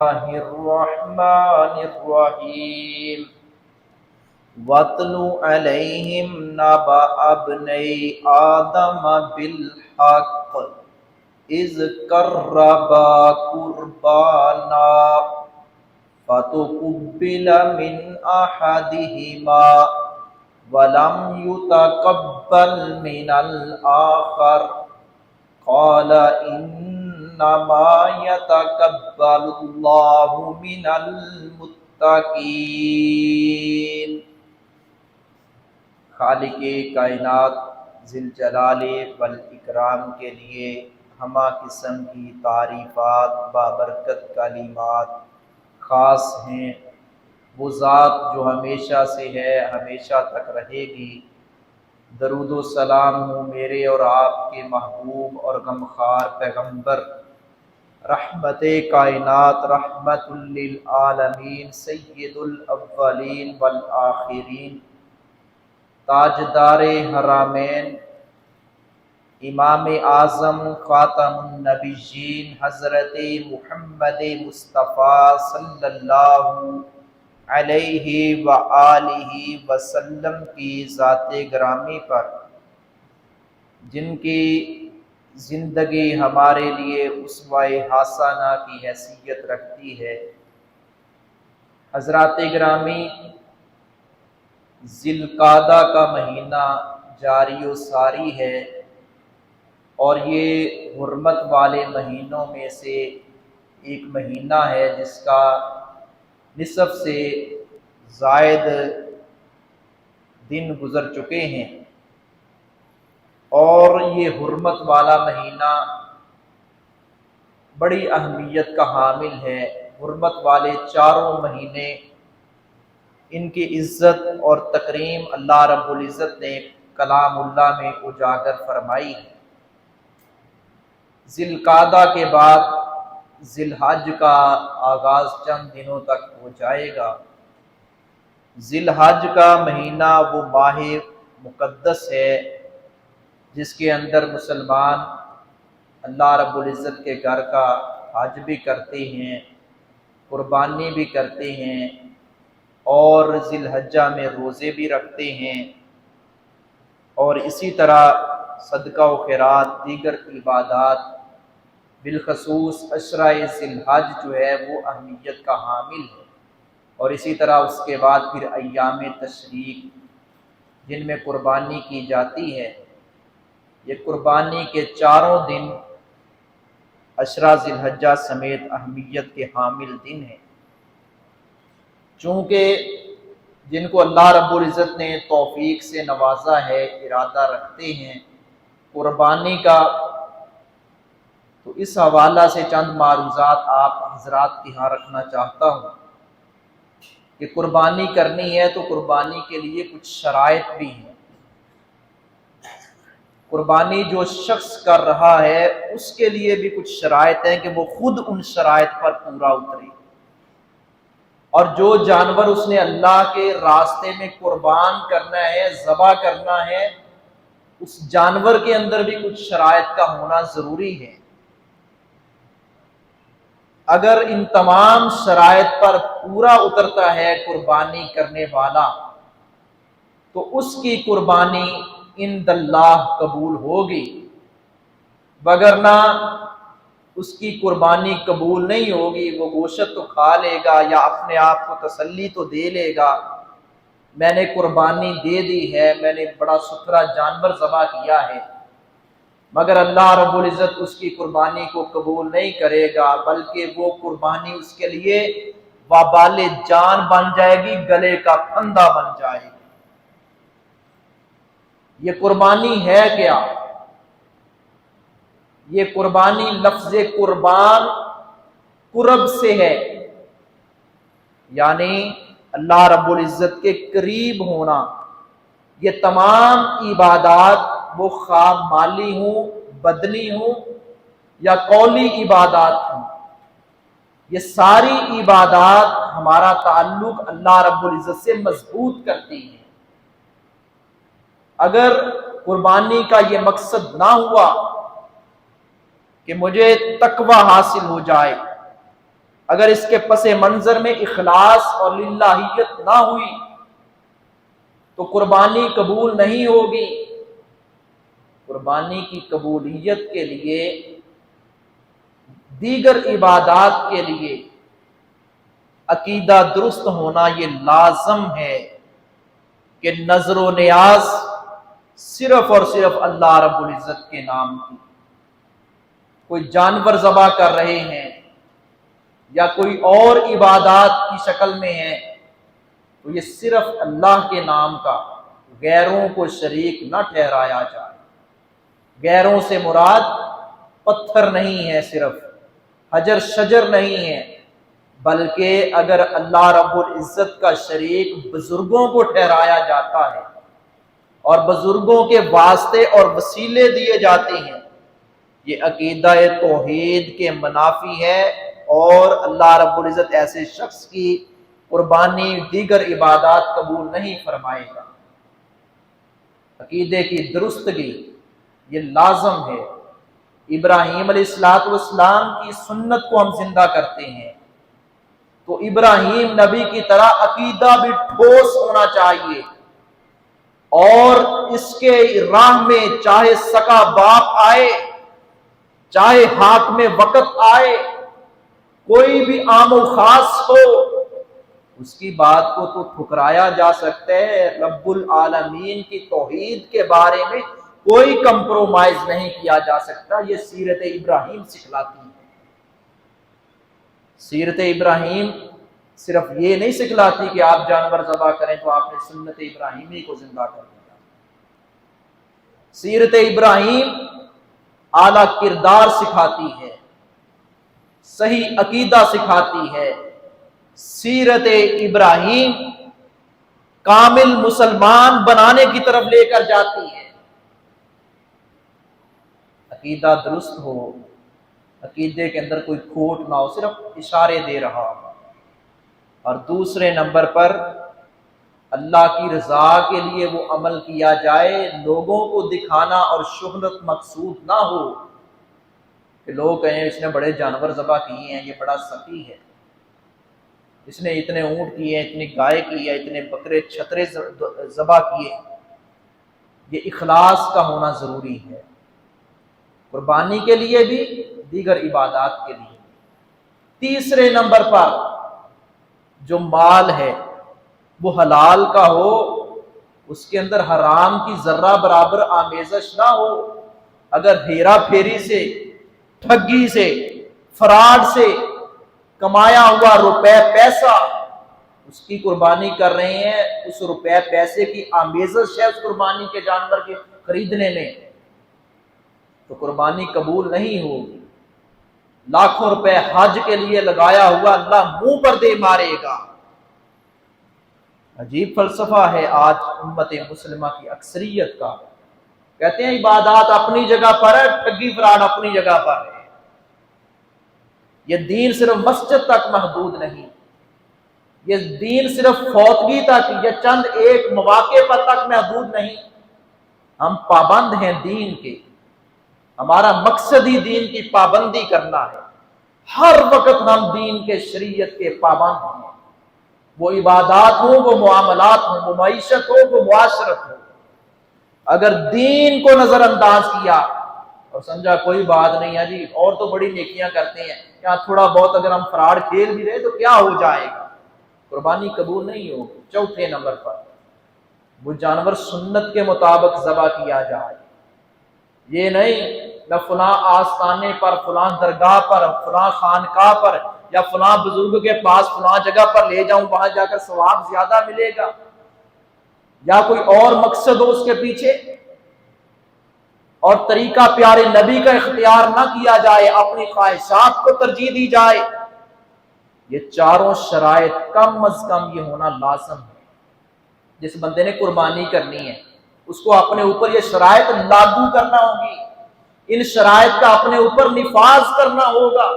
الله الرحمن الرحيم واتل عليهم نبأ ابني آدم بالحق إذ قربا قربانا فتقبل من أحدهما ولم يتقبل من الآخر قال انما يتقبل الله من المتقين۔ خالق کائنات ذی الجلال والاکرام کے لیے ہمہ قسم کی تعریفات بابرکت کلمات خاص ہیں۔ وہ ذات جو ہمیشہ سے ہے، ہمیشہ تک رہے گی۔ درود و سلام ہو میرے اور آپ کے محبوب اور غمخوار پیغمبر، رحمت کائنات، رحمت للعالمین، سید الاولین والآخرین، تاجدار حرمین، امام اعظم خاتم النبیین حضرت محمد مصطفیٰ صلی اللہ علیہ وآلہ وسلم کی ذات گرامی پر، جن کی زندگی ہمارے لیے اسوہ حسنہ کی حیثیت رکھتی ہے۔ حضرات گرامی، ذی القعدہ کا مہینہ جاری و ساری ہے، اور یہ حرمت والے مہینوں میں سے ایک مہینہ ہے جس کا نصف سے زائد دن گزر چکے ہیں، اور یہ حرمت والا مہینہ بڑی اہمیت کا حامل ہے۔ حرمت والے چاروں مہینے، ان کی عزت اور تکریم اللہ رب العزت نے کلام اللہ میں اجاگر فرمائی ہے۔ ذی القعدہ کے بعد ذی الحج کا آغاز چند دنوں تک ہو جائے گا۔ ذی الحج کا مہینہ وہ ماہ مقدس ہے جس کے اندر مسلمان اللہ رب العزت کے گھر کا حج بھی کرتے ہیں، قربانی بھی کرتے ہیں، اور ذی الحجہ میں روزے بھی رکھتے ہیں، اور اسی طرح صدقہ و خیرات، دیگر عبادات، بالخصوص عشرہ ذی الحج جو ہے وہ اہمیت کا حامل ہے۔ اور اسی طرح اس کے بعد پھر ایام تشریق جن میں قربانی کی جاتی ہے۔ یہ قربانی کے چاروں دن عشرہ ذی الحجہ سمیت اہمیت کے حامل دن ہیں۔ چونکہ جن کو اللہ رب العزت نے توفیق سے نوازا ہے، ارادہ رکھتے ہیں قربانی کا، تو اس حوالہ سے چند معروضات آپ حضرات کے ہاں رکھنا چاہتا ہوں کہ قربانی کرنی ہے تو قربانی کے لیے کچھ شرائط بھی ہیں۔ قربانی جو شخص کر رہا ہے اس کے لیے بھی کچھ شرائط ہیں کہ وہ خود ان شرائط پر پورا اترے، اور جو جانور اس نے اللہ کے راستے میں قربان کرنا ہے، ذبح کرنا ہے، اس جانور کے اندر بھی کچھ شرائط کا ہونا ضروری ہے۔ اگر ان تمام شرائط پر پورا اترتا ہے قربانی کرنے والا، تو اس کی قربانی عند اللہ قبول ہوگی، وگرنہ اس کی قربانی قبول نہیں ہوگی۔ وہ گوشت تو کھا لے گا یا اپنے آپ کو تسلی تو دے لے گا، میں نے قربانی دے دی ہے، میں نے بڑا ستھرا جانور ذبح کیا ہے، مگر اللہ رب العزت اس کی قربانی کو قبول نہیں کرے گا، بلکہ وہ قربانی اس کے لیے وبال جان بن جائے گی، گلے کا پھندا بن جائے گی۔ یہ قربانی ہے کیا؟ یہ قربانی لفظ قربان قرب سے ہے، یعنی اللہ رب العزت کے قریب ہونا۔ یہ تمام عبادات وہ خواہ مالی ہوں، بدنی ہوں یا قولی عبادات ہوں، یہ ساری عبادات ہمارا تعلق اللہ رب العزت سے مضبوط کرتی ہیں۔ اگر قربانی کا یہ مقصد نہ ہوا کہ مجھے تقوی حاصل ہو جائے، اگر اس کے پس منظر میں اخلاص اور للہیت نہ ہوئی تو قربانی قبول نہیں ہوگی۔ قربانی کی قبولیت کے لیے، دیگر عبادات کے لیے عقیدہ درست ہونا یہ لازم ہے کہ نظر و نیاز صرف اور صرف اللہ رب العزت کے نام کی۔ کوئی جانور ذبح کر رہے ہیں یا کوئی اور عبادات کی شکل میں ہے تو یہ صرف اللہ کے نام کا، غیروں کو شریک نہ ٹھہرایا جائے۔ غیروں سے مراد پتھر نہیں ہے، صرف حجر شجر نہیں ہے، بلکہ اگر اللہ رب العزت کا شریک بزرگوں کو ٹھہرایا جاتا ہے اور بزرگوں کے واسطے اور وسیلے دیے جاتے ہیں، یہ عقیدہ توحید کے منافی ہے، اور اللہ رب العزت ایسے شخص کی قربانی دیگر عبادات قبول نہیں فرمائے گا۔ عقیدے کی درستگی یہ لازم ہے۔ ابراہیم علیہ السلام کی سنت کو ہم زندہ کرتے ہیں تو ابراہیم نبی کی طرح عقیدہ بھی ٹھوس ہونا چاہیے، اور اس کے راہ میں چاہے سکا باپ آئے، چاہے حاکم وقت آئے، کوئی بھی عام و خاص ہو، اس کی بات کو تو ٹھکرایا جا سکتا ہے۔ رب العالمین کی توحید کے بارے میں کوئی کمپرومائز نہیں کیا جا سکتا، یہ سیرت ابراہیم سکھلاتی ہے۔ سیرت ابراہیم صرف یہ نہیں سکھلاتی کہ آپ جانور ذبح کریں تو آپ نے سنت ابراہیمی کو زندہ کر دیا۔ سیرت ابراہیم اعلیٰ کردار سکھاتی ہے، صحیح عقیدہ سکھاتی ہے۔ سیرت ابراہیم کامل مسلمان بنانے کی طرف لے کر جاتی ہے۔ عقیدہ درست ہو، عقیدے کے اندر کوئی کھوٹ نہ ہو، صرف اشارے دے رہا ہو، اور دوسرے نمبر پر اللہ کی رضا کے لیے وہ عمل کیا جائے، لوگوں کو دکھانا اور شہرت مقصود نہ ہو کہ لوگ کہیں اس نے بڑے جانور ذبح کیے ہیں، یہ بڑا سخی ہے، اس نے اتنے اونٹ کیے ہیں، اتنی گائے کی ہے، اتنے بکرے چھترے ذبح کیے۔ یہ اخلاص کا ہونا ضروری ہے، قربانی کے لیے بھی، دیگر عبادات کے لیے۔ تیسرے نمبر پر جو مال ہے وہ حلال کا ہو، اس کے اندر حرام کی ذرہ برابر آمیزش نہ ہو۔ اگر ہیرا پھیری سے، ٹھگی سے، فراڈ سے کمایا ہوا روپے پیسہ اس کی قربانی کر رہے ہیں، اس روپے پیسے کی آمیزش ہے اس قربانی کے جانور کے خریدنے میں، تو قربانی قبول نہیں ہوگی۔ لاکھوں روپے حج کے لیے لگایا ہوا اللہ منہ پر دے مارے گا۔ عجیب فلسفہ ہے آج امت مسلمہ کی اکثریت کا، کہتے ہیں عبادات اپنی جگہ پر ہے، ٹھگی فراڈ اپنی جگہ پر ہے۔ یہ دین صرف مسجد تک محدود نہیں، یہ دین صرف فوتگی تک یا چند ایک مواقع پر تک محدود نہیں۔ ہم پابند ہیں دین کے، ہمارا مقصد ہی دین کی پابندی کرنا ہے۔ ہر وقت ہم دین کے شریعت کے پابند ہیں، وہ عبادات ہوں، وہ معاملات ہوں، وہ معیشت ہو، وہ معاشرت ہو۔ اگر دین کو نظر انداز کیا اور سمجھا کوئی بات نہیں ہے جی، اور تو بڑی نیکیاں کرتے ہیں، یہاں تھوڑا بہت اگر ہم فراڈ کھیل بھی رہے تو کیا ہو جائے گا، قربانی قبول نہیں ہوگی۔ چوتھے نمبر پر وہ جانور سنت کے مطابق ذبح کیا جائے، یہ نہیں نہ فلاں آستانے پر، فلاں درگاہ پر، فلاں خانقاہ پر یا فلاں بزرگ کے پاس فلاں جگہ پر لے جاؤں، وہاں جا کر ثواب زیادہ ملے گا، یا کوئی اور مقصد ہو اس کے پیچھے، اور طریقہ پیارے نبی کا اختیار نہ کیا جائے، اپنی خواہشات کو ترجیح دی جائے۔ یہ چاروں شرائط کم از کم یہ ہونا لازم ہے۔ جس بندے نے قربانی کرنی ہے اس کو اپنے اوپر یہ شرائط لاگو کرنا ہوگی، ان شرائط کا اپنے اوپر نفاذ کرنا ہوگا۔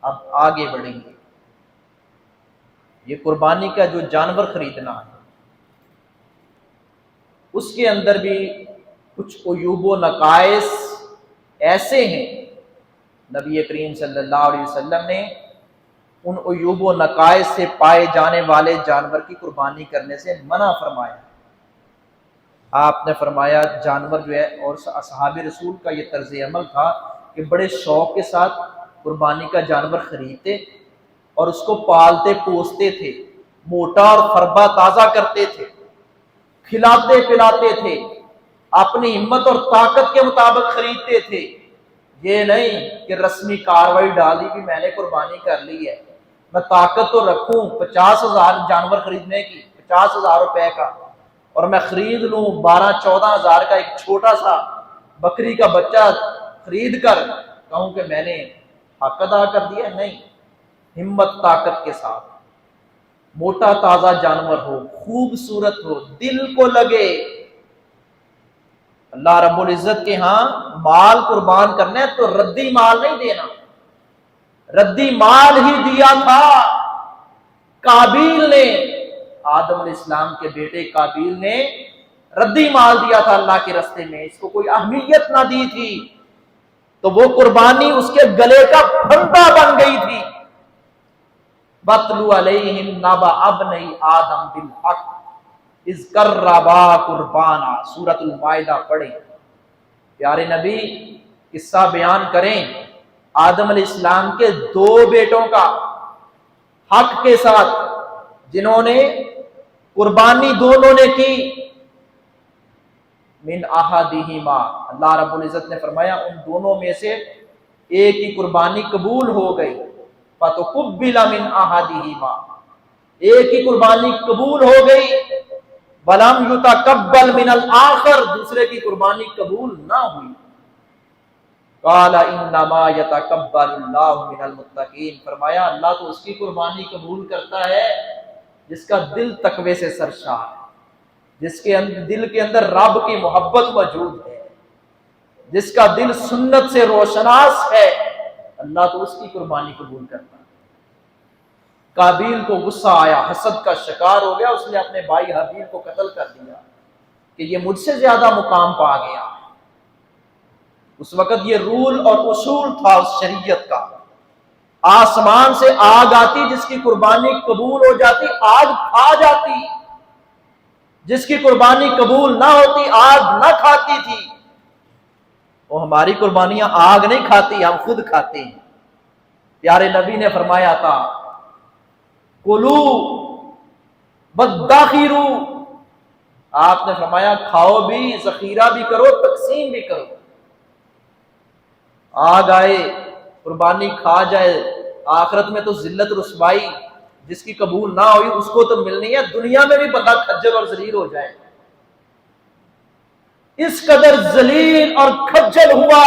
اب آگے بڑھیں گے، یہ قربانی کا جو جانور خریدنا ہے اس کے اندر بھی کچھ عیوب و نقائص ایسے ہیں، نبی کریم صلی اللہ علیہ وسلم نے ان عیوب و نقائص سے پائے جانے والے جانور کی قربانی کرنے سے منع فرمایا۔ آپ نے فرمایا جانور جو ہے، اور اصحاب رسول کا یہ طرز عمل تھا کہ بڑے شوق کے ساتھ قربانی کا جانور خریدتے اور اس کو پالتے پوستے تھے، موٹا اور فربا تازہ کرتے تھے، کھلاتے پلاتے تھے، اپنی ہمت اور طاقت کے مطابق خریدتے تھے۔ یہ نہیں کہ رسمی کاروائی ڈال دی کہ میں نے قربانی کر لی ہے، میں طاقت تو رکھوں 50,000 جانور خریدنے کی، 50,000 روپے کا، اور میں خرید لوں 12-14 ہزار کا ایک چھوٹا سا بکری کا بچہ خرید کر کہوں کہ میں نے حق ادا کر دیا۔ نہیں، ہمت طاقت کے ساتھ موٹا تازہ جانور ہو، خوبصورت ہو، دل کو لگے۔ اللہ رب العزت کے ہاں مال قربان کرنا ہے تو ردی مال نہیں دینا۔ ردی مال ہی دیا تھا قابیل نے، آدم علیہ السلام کے بیٹے قابیل نے ردی مال دیا تھا اللہ کے راستے میں، اس کو کوئی اہمیت نہ دی تھی، تو وہ قربانی اس کے گلے کا پھندا بن گئی تھی۔ بَتْلُ عَلَيْهِمْ نَبَأَ ابْنَيْ آدَمَ بِالْحَقِّ اِذْ قَرَّبَا قُرْبَانًا، سورۃ المائدہ پڑھیں۔ پیارے نبی قصہ بیان کریں آدم علیہ السلام کے 2 بیٹوں کا حق کے ساتھ، جنہوں نے قربانی دونوں نے کی۔ من احدہما، اللہ رب العزت نے فرمایا ان دونوں میں سے ایک کی قربانی قبول ہو گئی، فتقبل من احدہما، ایک کی قربانی قبول ہو گئی، ولم یتقبل من الآخر، دوسرے کی قربانی قبول نہ ہوئی۔ قال انما یتقبل اللہ من المتقین، فرمایا اللہ تو اس کی قربانی قبول کرتا ہے جس کا دل تقوی سے سرشار ہے، جس کے دل کے اندر رب کی محبت موجود ہے، جس کا دل سنت سے روشناس ہے، اللہ تو اس کی قربانی قبول کرتا ہے۔ قابیل کو غصہ آیا، حسد کا شکار ہو گیا، اس نے اپنے بھائی حابیل کو قتل کر دیا کہ یہ مجھ سے زیادہ مقام پا گیا۔ اس وقت یہ رول اور اصول تھا اس شریعت کا، آسمان سے آگ آتی، جس کی قربانی قبول ہو جاتی آگ کھا جاتی، جس کی قربانی قبول نہ ہوتی آگ نہ کھاتی تھی۔ وہ ہماری قربانیاں آگ نہیں کھاتی، ہم خود کھاتے ہیں۔ پیارے نبی نے فرمایا تھا کلو بداخیرو، آپ نے فرمایا کھاؤ بھی، ذخیرہ بھی کرو، تقسیم بھی کرو۔ آگ آئے قربانی کھا جائے، آخرت میں تو ذلت رسوائی، جس کی قبول نہ ہوئی اس کو تو ملنی ہے، دنیا میں بھی بندہ کھجل اور ذلیل ہو جائے۔ اس قدر ذلیل اور کھجل ہوا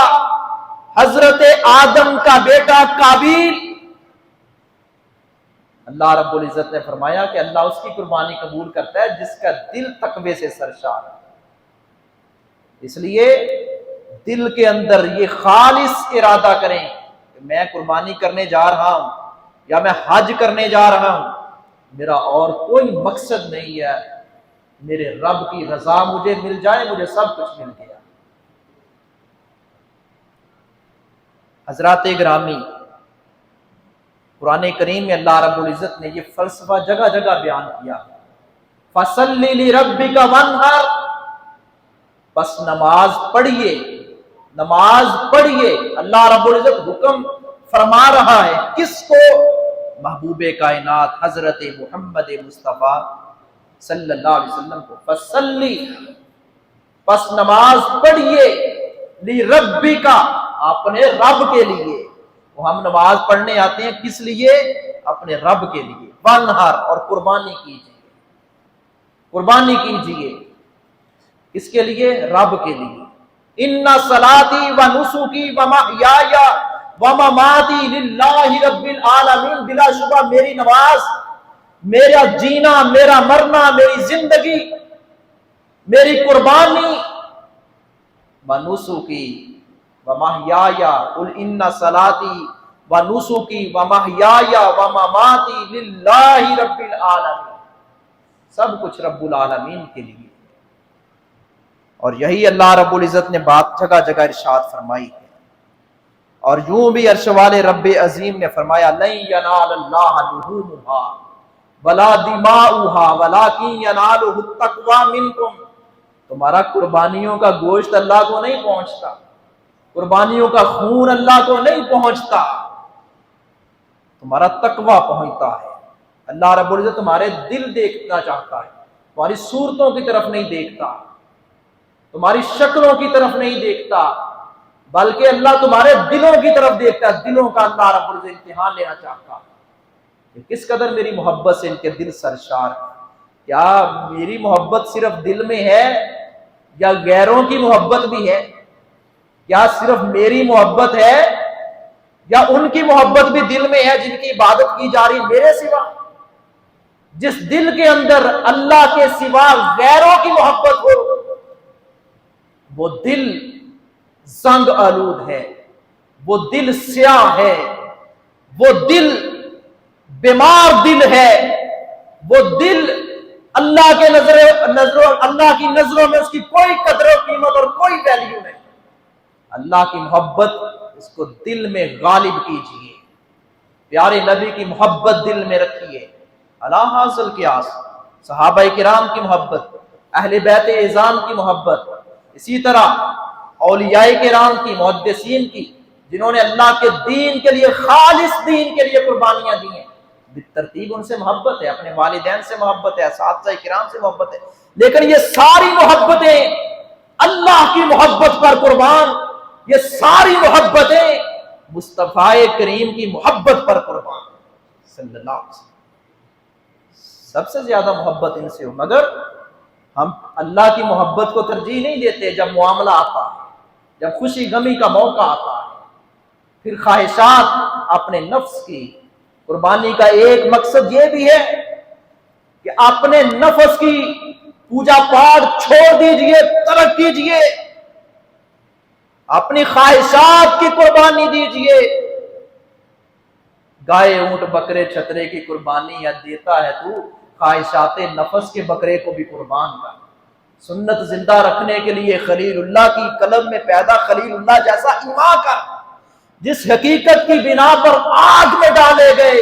حضرت آدم کا بیٹا قابیل، اللہ رب العزت نے فرمایا کہ اللہ اس کی قربانی قبول کرتا ہے جس کا دل تقوی سے سرشار ہے۔ اس لیے دل کے اندر یہ خالص ارادہ کریں کہ میں قربانی کرنے جا رہا ہوں یا میں حج کرنے جا رہا ہوں، میرا اور کوئی مقصد نہیں ہے، میرے رب کی رضا مجھے مل جائے، مجھے سب کچھ مل گیا۔ حضرات گرامی، قرآن کریم میں اللہ رب العزت نے یہ فلسفہ جگہ جگہ بیان کیا، فَصَلِّ لِرَبِّكَ وَانْحَرْ، بس نماز پڑھیے، نماز پڑھیے۔ اللہ رب العزت حکم فرما رہا ہے کس کو؟ محبوب کائنات حضرت محمد مصطفیٰ صلی اللہ علیہ وسلم کو۔ فَصَلِّ، بس نماز پڑھیے، لِرَبِّكَ، اپنے رب کے لیے۔ وہ ہم نماز پڑھنے آتے ہیں کس لیے؟ اپنے رب کے لیے۔ وانحر، اور قربانی کیجیے، قربانی کیجیے، کس کے لیے؟ رب کے لیے۔ ان صلاتی و نسکی و محیای و مماتی للہ رب العالمین، بلا شبہ میری نماز، میرا جینا، میرا مرنا، میری زندگی، میری قربانی، و نسکی و محیای، قل ان صلاتی و نسکی و محیای و مماتی للہ رب العالمین، سب کچھ رب العالمین کے لیے۔ اور یہی اللہ رب العزت نے بات جگہ جگہ ارشاد فرمائی ہے۔ اور یوں بھی عرش والے رب عظیم نے فرمایا لن ینال اللہ لحومھا ولا دماؤھا ولکن ینالہ التقوی منکم، تمہارا قربانیوں کا گوشت اللہ کو نہیں پہنچتا، قربانیوں کا خون اللہ کو نہیں پہنچتا، تمہارا تقوی پہنچتا ہے۔ اللہ رب العزت تمہارے دل دیکھنا چاہتا ہے، تمہاری صورتوں کی طرف نہیں دیکھتا، تمہاری شکلوں کی طرف نہیں دیکھتا، بلکہ اللہ تمہارے دلوں کی طرف دیکھتا ہے۔ دلوں کا اللہ رب العزت امتحان لینا چاہتا ہے کہ کس قدر میری محبت سے ان کے دل سرشار ہے۔ کیا میری محبت صرف دل میں ہے یا غیروں کی محبت بھی ہے؟ کیا صرف میری محبت ہے یا ان کی محبت بھی دل میں ہے جن کی عبادت کی جا رہی میرے سوا؟ جس دل کے اندر اللہ کے سوا غیروں کی محبت ہو وہ دل زنگ آلود ہے، وہ دل سیاہ ہے، وہ دل بیمار دل ہے، وہ دل اللہ کی نظروں میں اس کی کوئی قدر و قیمت اور کوئی ویلیو نہیں۔ اللہ کی محبت اس کو دل میں غالب کیجیے، پیارے نبی کی محبت دل میں رکھیے۔ اللہ حاصل قیاس صحابہ کرام کی محبت، اہل بیت اعظام کی محبت، اسی طرح اولیاء کرام کی، محدثین کی، جنہوں نے اللہ کے دین کے لیے، خالص دین کے لیے قربانیاں دی ہیں، بالترتیب ان سے محبت ہے، اپنے والدین سے محبت ہے، اساتذہ کرام سے محبت ہے، لیکن یہ ساری محبتیں اللہ کی محبت پر قربان، یہ ساری محبتیں مصطفیٰ کریم کی محبت پر قربان صلی اللہ علیہ وسلم۔ سب سے زیادہ محبت ان سے ہو، مگر ہم اللہ کی محبت کو ترجیح نہیں دیتے جب معاملہ آتا ہے، جب خوشی غمی کا موقع آتا ہے، پھر خواہشات اپنے نفس کی قربانی کا ایک مقصد یہ بھی ہے کہ اپنے نفس کی پوجا پاٹ چھوڑ دیجئے، ترک کیجئے، اپنی خواہشات کی قربانی دیجئے۔ گائے اونٹ بکرے چھترے کی قربانی یا دیتا ہے تو خواہشات نفس کے بکرے کو بھی قربان کر۔ سنت زندہ رکھنے کے لیے خلیل اللہ کی قلب میں پیدا خلیل اللہ جیسا ایمان کر، جس حقیقت کی بنا پر آگ میں ڈالے گئے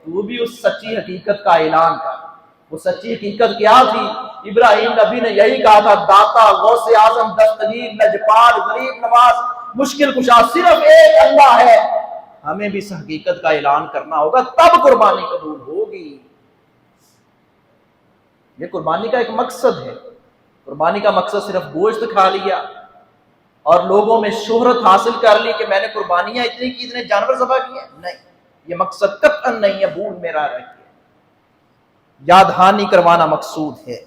تو بھی اس سچی حقیقت کا اعلان کر۔ وہ سچی حقیقت کیا تھی؟ ابراہیم نبی نے یہی کہا تھا، داتا، غوث اعظم، دستگیر، لجپال، غریب نواز، مشکل کشا صرف ایک اللہ ہے۔ ہمیں بھی اس حقیقت کا اعلان کرنا ہوگا، تب قربانی قبول ہوگی۔ یہ قربانی کا ایک مقصد ہے۔ قربانی کا مقصد صرف گوشت کھا لیا اور لوگوں میں شہرت حاصل کر لی کہ میں نے قربانیاں اتنی کی، اتنے جانور ذبح کیے، نہیں، یہ مقصد قطعاً نہیں ہے، بھول میرا رکھیے۔ یاد دہانی کروانا مقصود ہے۔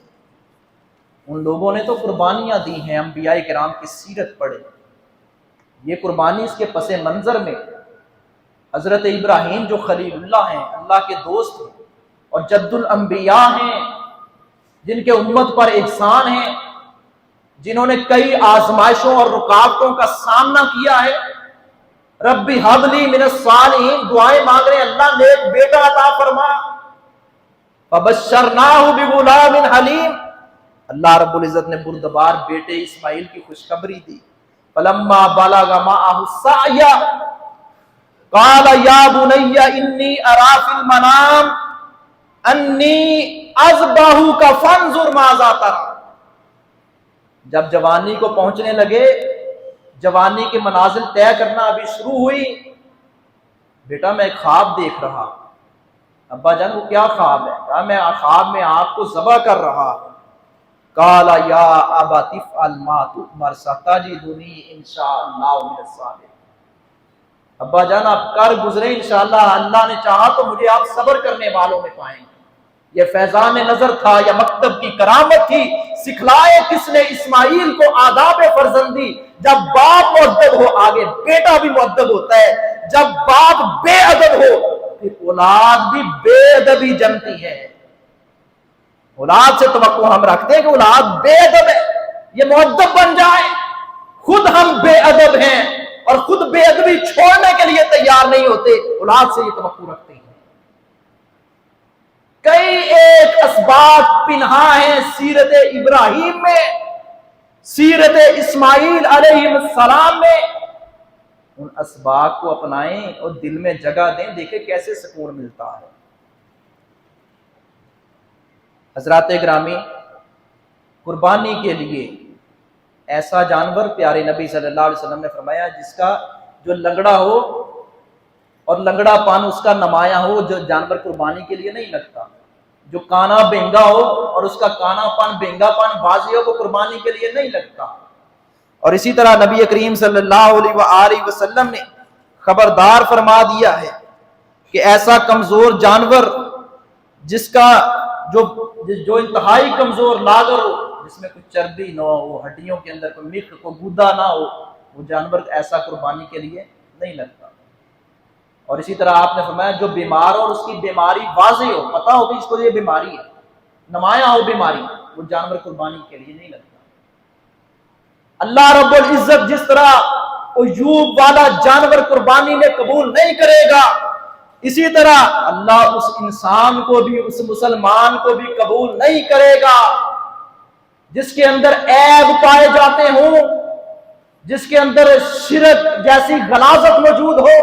ان لوگوں نے تو قربانیاں دی ہیں، انبیاء کرام کی سیرت پڑھے، یہ قربانی اس کے پس منظر میں حضرت ابراہیم جو خلیل اللہ ہیں، اللہ کے دوست ہیں اور جد الانبیاء ہیں، جن کے امت پر احسان ہے، جنہوں نے کئی آزمائشوں اور رکاوٹوں کا سامنا کیا ہے۔ ربی ہب لی من الصالحین، دعائیں مانگ رہے ہیں، اللہ نے ایک بیٹا عطا فرما۔ فبشرناہ بغلام حلیم، اللہ رب العزت نے بردبار بیٹے اسماعیل کی خوشخبری دی۔ فلما بلغ معہ السعی قال یا بنی انی اری فی المنام انی اذبحک فانظر ماذا تری۔ جب جوانی کو پہنچنے لگے، جوانی کے منازل طے کرنا ابھی شروع ہوئی، بیٹا میں ایک خواب دیکھ رہا۔ ابا جان وہ کیا خواب ہے؟ کہا میں خواب میں آپ کو ذبح کر رہا۔ قال یا ابت افعل ما تؤمر ستجدنی ان شاء اللہ من الصابرین۔ ابا جان آپ کر گزرے، انشاءاللہ اللہ نے چاہا تو مجھے آپ صبر کرنے والوں میں پائیں گے۔ یہ فیضان نظر تھا یا مکتب کی کرامت تھی؟ سکھلائے کس نے اسماعیل کو آداب فرزندی؟ جب باپ مؤدب ہو آگے بیٹا بھی مؤدب ہوتا ہے، جب باپ بے ادب ہو پھر اولاد بھی بے ادبی جنتی ہے۔ اولاد سے توقع ہم رکھتے ہیں کہ اولاد بے ادب ہے، یہ مؤدب بن جائے، خود ہم بے ادب ہیں اور خود بے ادبی چھوڑنے کے لیے تیار نہیں ہوتے، اولاد سے یہ توقع رکھتے ہیں۔ کئی ایک اسباب پنہا ہیں سیرت ابراہیم میں، سیرت اسماعیل علیہ السلام میں۔ ان اسباق کو اپنائیں اور دل میں جگہ دیں، دیکھیں کیسے سکون ملتا ہے۔ حضرات گرامی، قربانی کے لیے ایسا جانور پیارے نبی صلی اللہ علیہ وسلم نے فرمایا جس کا جو لنگڑا ہو اور لنگڑا پان اس کا نمایاں ہو، جو جانور قربانی کے لیے نہیں لگتا۔ جو کانا بینگا ہو اور اس کا کانا پان بینگا پان واضح ہو، وہ قربانی کے لیے نہیں لگتا۔ اور اسی طرح نبی کریم صلی اللہ علیہ وآلہ وسلم نے خبردار فرما دیا ہے کہ ایسا کمزور جانور جس کا جو انتہائی کمزور لاغر ہو، جس میں کوئی چربی نہ ہو، ہڈیوں کے اندر کوئی مکھ کوئی گودا نہ ہو، وہ جانور ایسا قربانی کے لیے نہیں لگتا۔ اور اسی طرح آپ نے فرمایا جو بیمار ہو اور اس کی بیماری واضح ہو، پتہ ہو کہ اس کو یہ بیماری ہے، نمایاں ہو بیماری، وہ جانور قربانی کے لیے نہیں لگتا۔ اللہ رب العزت جس طرح عیوب والا جانور قربانی میں قبول نہیں کرے گا، اسی طرح اللہ اس انسان کو بھی، اس مسلمان کو بھی قبول نہیں کرے گا جس کے اندر عیب پائے جاتے ہوں، جس کے اندر شرک جیسی غلاظت موجود ہو،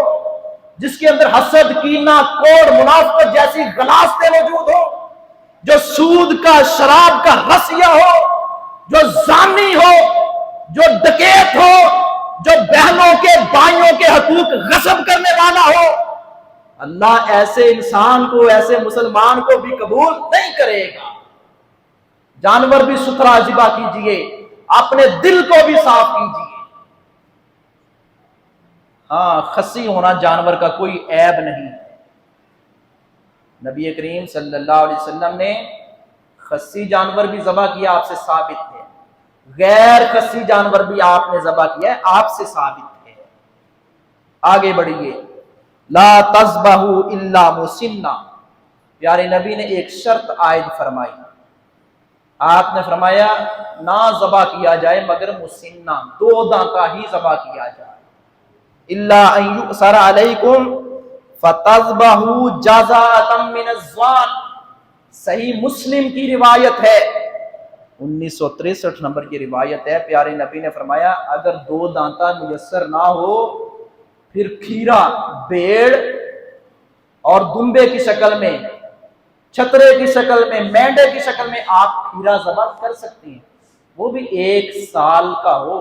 جس کے اندر حسد، کینہ، کوڑ، منافقت جیسی غلاظتیں موجود ہو، جو سود کا، شراب کا رسیہ ہو، جو زانی ہو، جو ڈکیت ہو، جو بہنوں کے بھائیوں کے حقوق غصب کرنے والا ہو، اللہ ایسے انسان کو، ایسے مسلمان کو بھی قبول نہیں کرے گا۔ جانور بھی ستھرا ذبح کیجئے، اپنے دل کو بھی صاف کیجئے۔ ہاں، خصی ہونا جانور کا کوئی عیب نہیں ہے۔ نبی کریم صلی اللہ علیہ وسلم نے خصی جانور بھی ذبح کیا، آپ سے ثابت ہے۔ غیر خصی جانور بھی آپ نے ذبح کیا ہے، آپ سے ثابت ہے۔ آگے بڑھیے، لا تذبحوا الا مسنہ، پیارے نبی نے ایک شرط عائد فرمائی۔ آپ نے فرمایا نہ ذبح کیا جائے مگر مسنہ، دو دانتا ہی ذبح کیا جائے۔ الا ان یؤثر علیکم فتذبحوا جزاء من الضأن، صحیح مسلم کی روایت ہے، 1963 نمبر کی روایت ہے۔ پیارے نبی نے فرمایا اگر دو دانتا میسر نہ ہو، پھر کھیرا، بیڑ اور دمبے کی شکل میں، چھترے کی شکل میں، مینڈے کی شکل میں آپ کھیرا ذبح کر سکتے ہیں، وہ بھی 1 سال کا ہو۔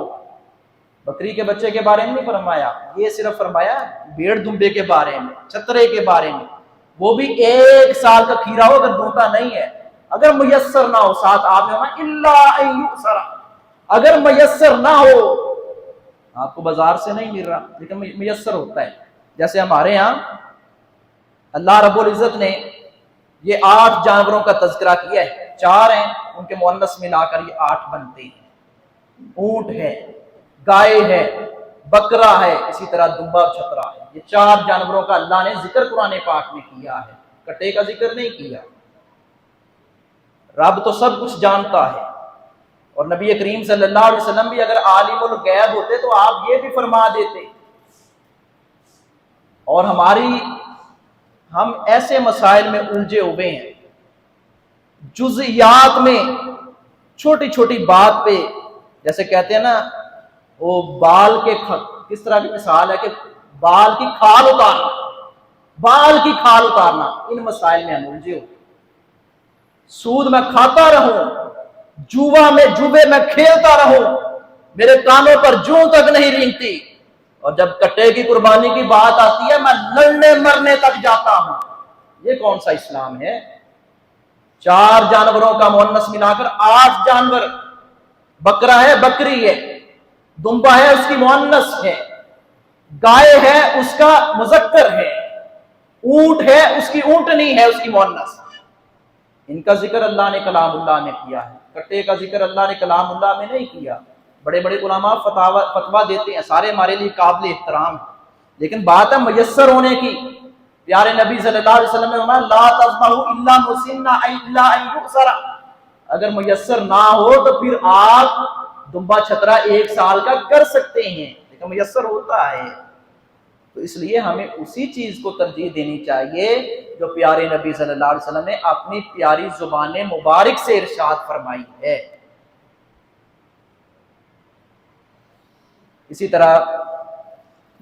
بکری کے بچے کے بارے میں نہیں فرمایا، یہ صرف فرمایا بیڑ دمبے کے بارے میں، چھترے کے بارے میں، وہ بھی 1 سال کا کھیرا ہو، اگر دونتا نہیں ہے، اگر میسر نہ ہو، ساتھ آپ نے فرمایا الا ان یؤثر، اگر میسر نہ ہو، آپ کو بازار سے نہیں مل رہا لیکن میسر ہوتا ہے۔ جیسے ہمارے ہاں اللہ رب العزت نے یہ 8 جانوروں کا تذکرہ کیا ہے، 4 ہیں، ان کے مؤنث ملا کر یہ 8 بنتے ہیں۔ اونٹ ہے، گائے ہے، بکرا ہے، اسی طرح دمبا چھترا ہے۔ یہ 4 جانوروں کا اللہ نے ذکر قرآن پاک میں کیا ہے، کٹے کا ذکر نہیں کیا۔ رب تو سب کچھ جانتا ہے، اور نبی کریم صلی اللہ علیہ وسلم بھی اگر عالم الغیب ہوتے تو آپ یہ بھی فرما دیتے۔ اور ہم ایسے مسائل میں الجھے ہوئے ہیں، جزئیات میں، چھوٹی چھوٹی بات پہ، جیسے کہتے ہیں نا وہ بال کے کس طرح کی مثال ہے کہ بال کی کھال اتارنا، بال کی کھال اتارنا، ان مسائل میں ہم الجھے ہوئے۔ سود میں کھاتا رہوں، جوے میں کھیلتا رہوں، میرے کانوں پر جوں تک نہیں رینگتی، اور جب کٹے کی قربانی کی بات آتی ہے میں لڑنے مرنے تک جاتا ہوں۔ یہ کون سا اسلام ہے؟ 4 جانوروں کا مؤنث ملا کر 8 جانور، بکرا ہے، بکری ہے، دمبا ہے، اس کی مؤنث ہے، گائے ہے، اس کا مذکر ہے، اونٹ ہے، اس کی اونٹنی ہے، اس کی مؤنث۔ ان کا ذکر اللہ نے کلام اللہ میں کیا ہے، کٹے کا ذکر اللہ نے کلام اللہ میں نہیں کیا۔ بڑے بڑے علماء فتوا دیتے ہیں، سارے ہمارے لیے قابل احترام، لیکن بات ہے میسر ہونے کی۔ پیارے نبی صلی اللہ علیہ وسلم نے فرمایا لا تذبحوا الا مسنہ الا ان یؤثر، اگر میسر نہ ہو تو پھر آپ دمبا چھترا 1 سال کا کر سکتے ہیں، لیکن میسر ہوتا ہے۔ تو اس لیے ہمیں اسی چیز کو ترجیح دینی چاہیے جو پیارے نبی صلی اللہ علیہ وسلم نے اپنی پیاری زبان مبارک سے ارشاد فرمائی ہے۔ اسی طرح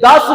10